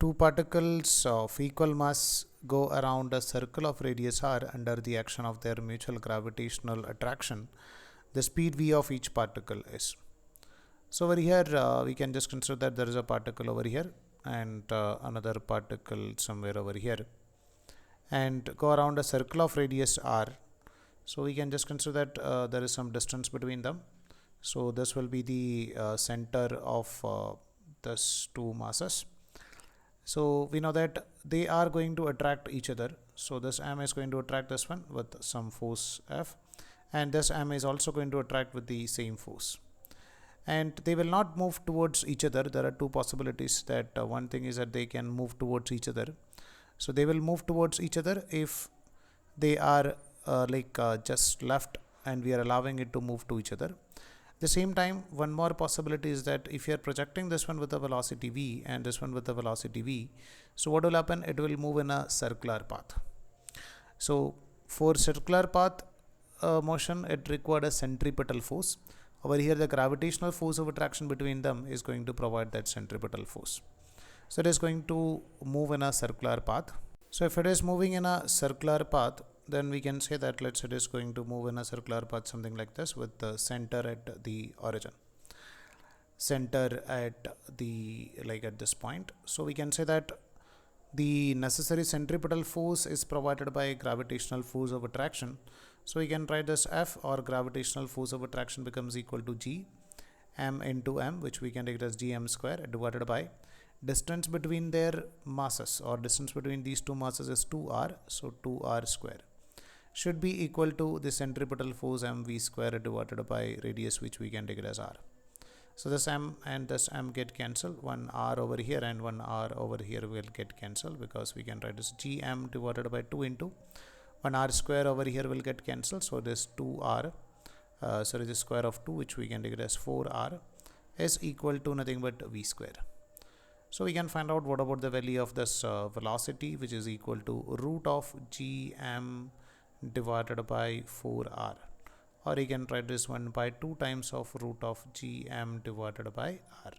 two particles of equal mass go around a circle of radius r under the action of their mutual gravitational attraction, the speed v of each particle is. So over here we can just consider that there is a particle over here and another particle somewhere over here, and go around a circle of radius r. So we can just consider that there is some distance between them. So this will be the center of these two masses. So we know that they are going to attract each other. So this m is going to attract this one with some force F, and this m is also going to attract with the same force. And they will not move towards each other. There are two possibilities. That one thing is that they can move towards each other. So they will move towards each other if they are just left and we are allowing it to move to each other. At the same time, one more possibility is that if you are projecting this one with a velocity v and this one with a velocity v, so what will happen? It will move in a circular path. So for circular path motion, it required a centripetal force. Over here, the gravitational force of attraction between them is going to provide that centripetal force. So it is going to move in a circular path. So if it is moving in a circular path, then we can say that let's say it is going to move in a circular path something like this, with the center at the origin, center at the at this point. So we can say that the necessary centripetal force is provided by gravitational force of attraction. So we can write this F, or gravitational force of attraction, becomes equal to G m into m, which we can take as gm square, divided by distance between their masses, or distance between these two masses is 2r. So 2r square should be equal to the centripetal force mv square divided by radius, which we can take it as r. So this m and this m get cancelled. One r over here and one r over here will get cancelled, because we can write this gm divided by 2 into 1 r square over here will get cancelled. So this 2r, the square of 2, which we can take it as 4r, is equal to nothing but v square. So we can find out what about the value of this velocity, which is equal to root of gm divided by 4r, or you can write this one by 2 times of root of gm divided by r.